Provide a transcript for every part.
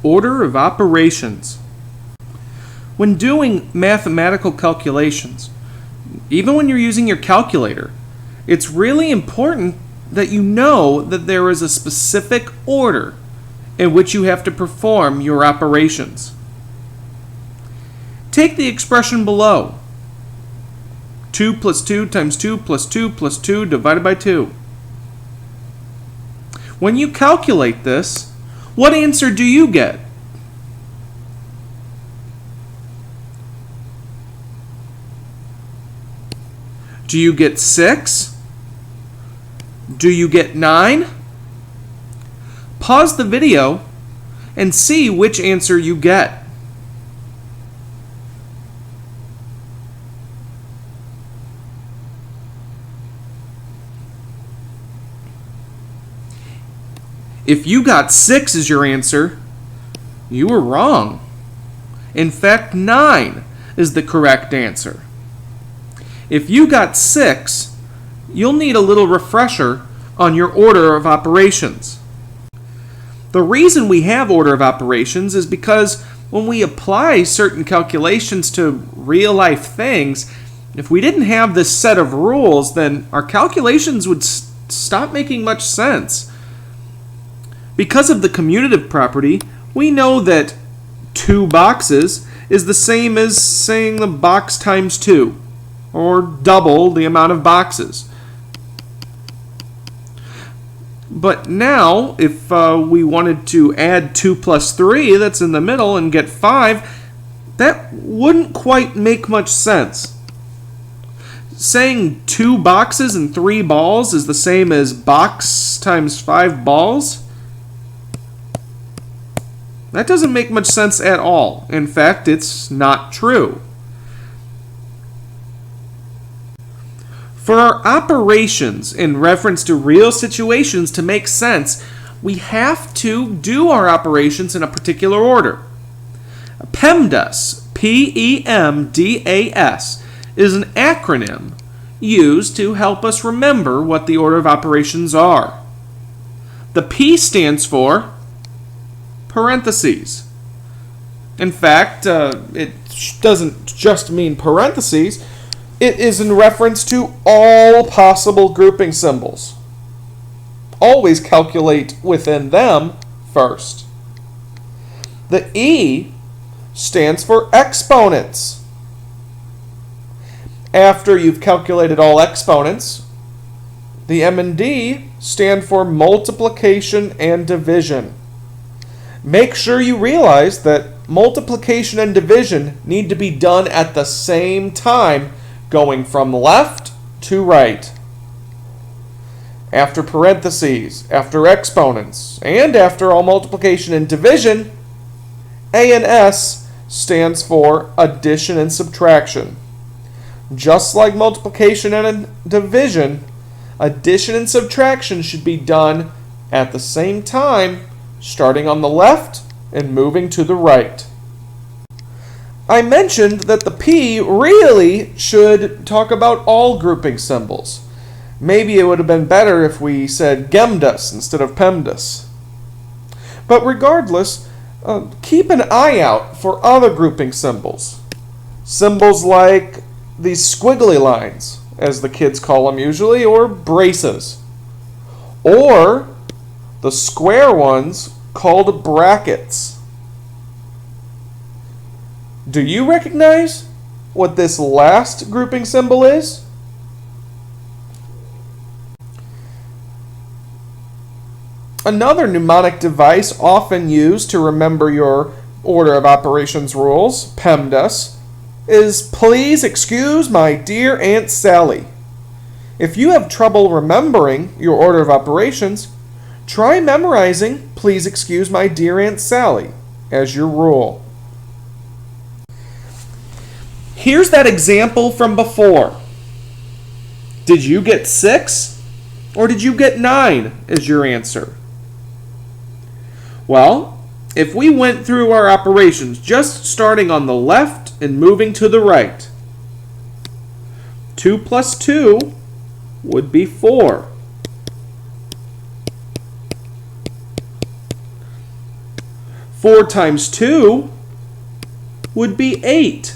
Order of operations. When doing mathematical calculations, even when you're using your calculator, it's really important that you know that there is a specific order in which you have to perform your operations. Take the expression below. 2 plus 2 times 2 plus 2 plus 2 divided by 2. When you calculate this, what answer do you get? Do you get 6? Do you get 9? Pause the video and see which answer you get. If you got 6 as your answer, you were wrong. In fact, 9 is the correct answer. If you got 6, you'll need a little refresher on your order of operations. The reason we have order of operations is because when we apply certain calculations to real-life things, if we didn't have this set of rules, then our calculations would stop making much sense. Because of the commutative property, we know that 2 boxes is the same as saying the box times 2, or double the amount of boxes. But now, if we wanted to add 2 plus 3, that's in the middle, and get 5, that wouldn't quite make much sense. Saying 2 boxes and 3 balls is the same as box times 5 balls? That doesn't make much sense at all. In fact, it's not true. For our operations in reference to real situations to make sense, we have to do our operations in a particular order. PEMDAS, P-E-M-D-A-S, is an acronym used to help us remember what the order of operations are. The P stands for parentheses. In fact, it doesn't just mean parentheses. It is in reference to all possible grouping symbols. Always calculate within them first. The E stands for exponents. After you've calculated all exponents, the M and D stand for multiplication and division. Make sure you realize that multiplication and division need to be done at the same time, going from left to right. After parentheses, after exponents, and after all multiplication and division, A and S stands for addition and subtraction. Just like multiplication and division, addition and subtraction should be done at the same time, starting on the left and moving to the right. I mentioned that the P really should talk about all grouping symbols. Maybe it would have been better if we said GEMDAS instead of PEMDAS. But regardless, keep an eye out for other grouping symbols. Symbols like these squiggly lines, as the kids call them usually, or braces. Or the square ones called brackets. Do you recognize what this last grouping symbol is? Another mnemonic device often used to remember your order of operations rules, PEMDAS, is please excuse my dear Aunt Sally. If you have trouble remembering your order of operations, try memorizing please excuse my dear Aunt Sally as your rule. Here's that example from before. Did you get 6 or did you get 9 as your answer? Well, if we went through our operations just starting on the left and moving to the right, 2 plus 2 would be 4. 4 4 times 2 would be 8.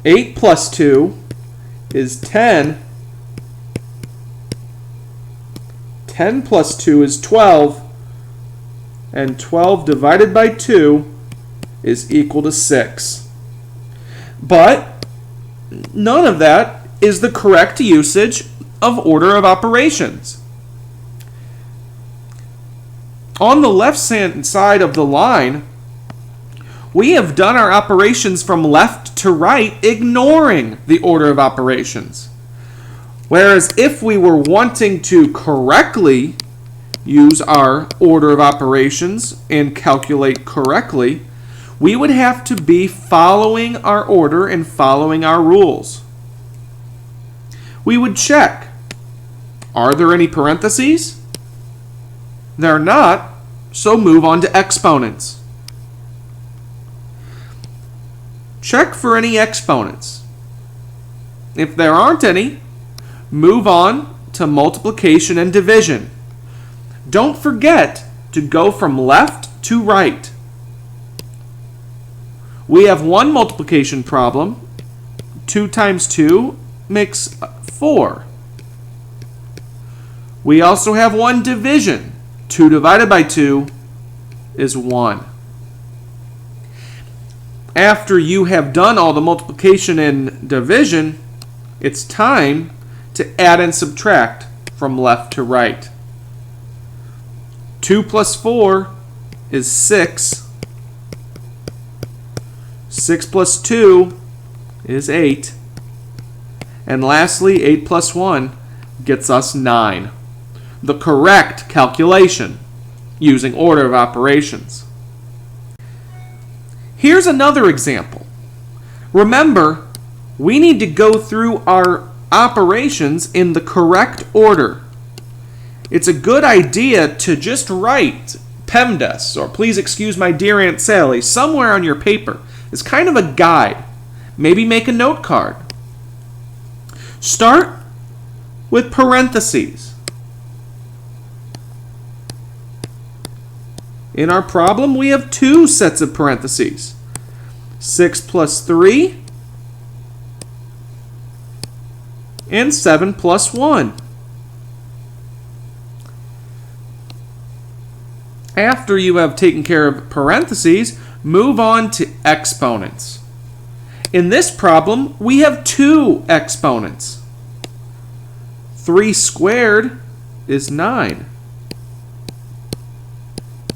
8 plus 2 is 10. 10 plus 2 is 12. And 12 divided by 2 is equal to 6. But none of that is the correct usage of order of operations. On the left-hand side of the line, we have done our operations from left to right, ignoring the order of operations. Whereas if we were wanting to correctly use our order of operations and calculate correctly, we would have to be following our order and following our rules. We would check, are there any parentheses? There are not, so move on to exponents. Check for any exponents. If there aren't any, move on to multiplication and division. Don't forget to go from left to right. We have one multiplication problem. 2 times 2 makes 4. We also have one division. 2 divided by 2 is 1. After you have done all the multiplication and division, it's time to add and subtract from left to right. 2 plus 4 is 6. 6 plus 2 is 8. And lastly, 8 plus 1 gets us 9. The correct calculation using order of operations. Here's another example. Remember, we need to go through our operations in the correct order. It's a good idea to just write PEMDAS, or please excuse my dear Aunt Sally, somewhere on your paper. It's kind of a guide. Maybe make a note card. Start with parentheses. In our problem, we have 2 sets of parentheses. 6 plus 3 and 7 plus 1. After you have taken care of parentheses, move on to exponents. In this problem, we have 2 exponents. 3 squared is 9.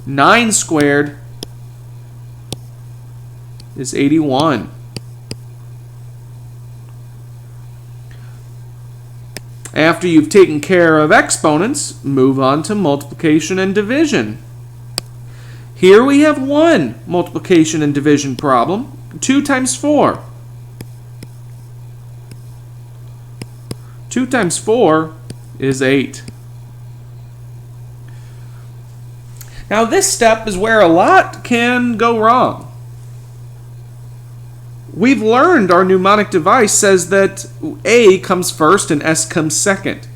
9 squared is 81. After you've taken care of exponents, move on to multiplication and division. Here we have one multiplication and division problem, 2 times 4. 2 times 4 is 8. Now this step is where a lot can go wrong. We've learned our mnemonic device says that A comes first and S comes second.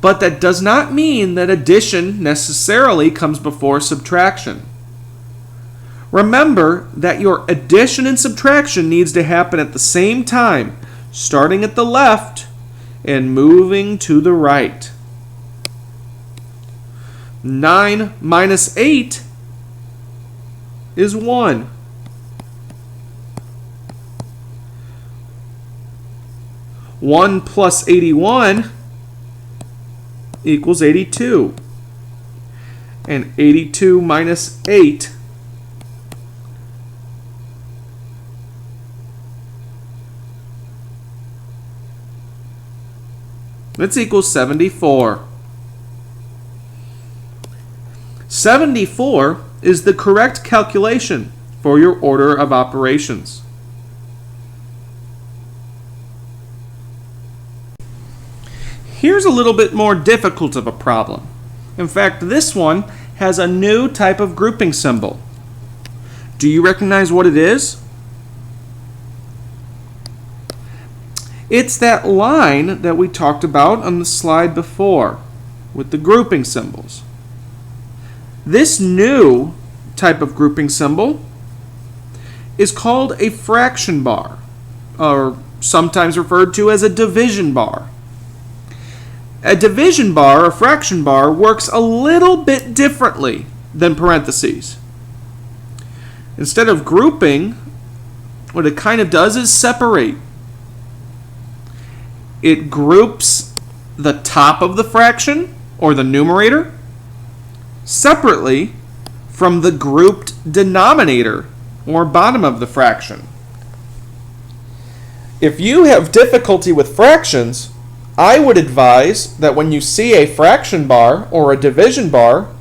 But that does not mean that addition necessarily comes before subtraction. Remember that your addition and subtraction needs to happen at the same time, starting at the left and moving to the right. 9 minus 8 is 1. 1 plus 81 equals 82. And 82 minus 8 Let's equal 74. 74 is the correct calculation for your order of operations. Here's a little bit more difficult of a problem. In fact, this one has a new type of grouping symbol. Do you recognize what it is? It's that line that we talked about on the slide before with the grouping symbols. This new type of grouping symbol is called a fraction bar, or sometimes referred to as a division bar. A division bar or fraction bar works a little bit differently than parentheses. Instead of grouping, what it kind of does is separate. It groups the top of the fraction, or the numerator, separately from the grouped denominator, or bottom of the fraction. If you have difficulty with fractions, I would advise that when you see a fraction bar or a division bar,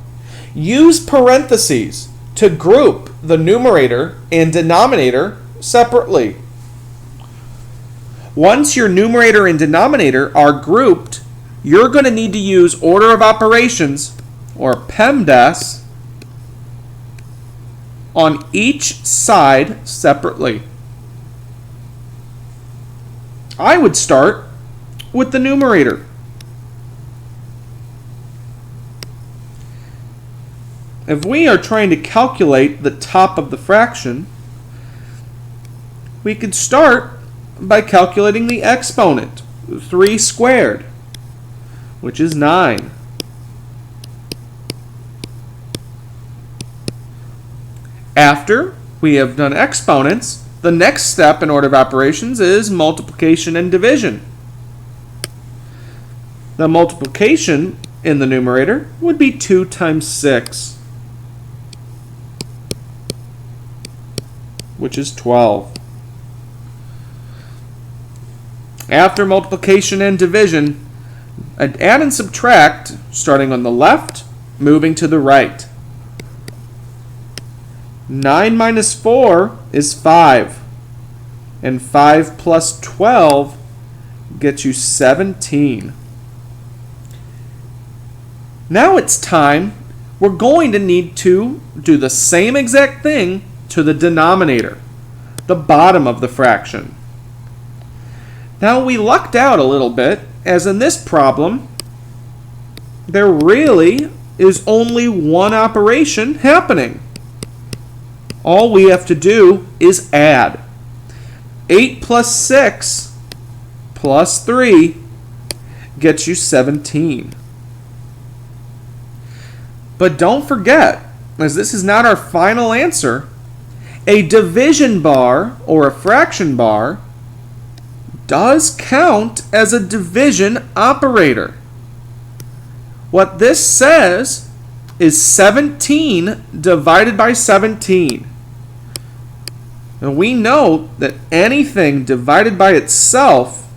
use parentheses to group the numerator and denominator separately. Once your numerator and denominator are grouped, you're going to need to use order of operations, or PEMDAS, on each side separately. I would start with the numerator. If we are trying to calculate the top of the fraction, we could start by calculating the exponent, 3 squared, which is 9. After we have done exponents, the next step in order of operations is multiplication and division. The multiplication in the numerator would be 2 times 6, which is 12. After multiplication and division, add and subtract, starting on the left, moving to the right. 9 minus 4 is 5, and 5 plus 12 gets you 17. Now it's time, we're going to need to do the same exact thing to the denominator, the bottom of the fraction. Now we lucked out a little bit, as in this problem, there really is only one operation happening. All we have to do is add. 8 plus 6 plus 3 gets you 17. But don't forget, as this is not our final answer, a division bar or a fraction bar does count as a division operator. What this says is 17 divided by 17. And we know that anything divided by itself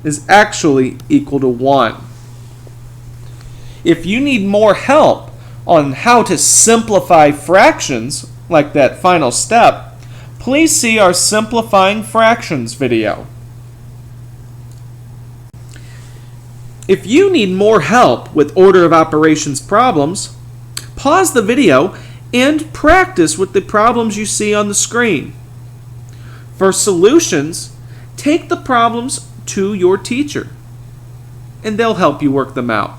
is actually equal to 1. If you need more help on how to simplify fractions, like that final step, please see our Simplifying Fractions video. If you need more help with order of operations problems, pause the video and practice with the problems you see on the screen. For solutions, take the problems to your teacher, and they'll help you work them out.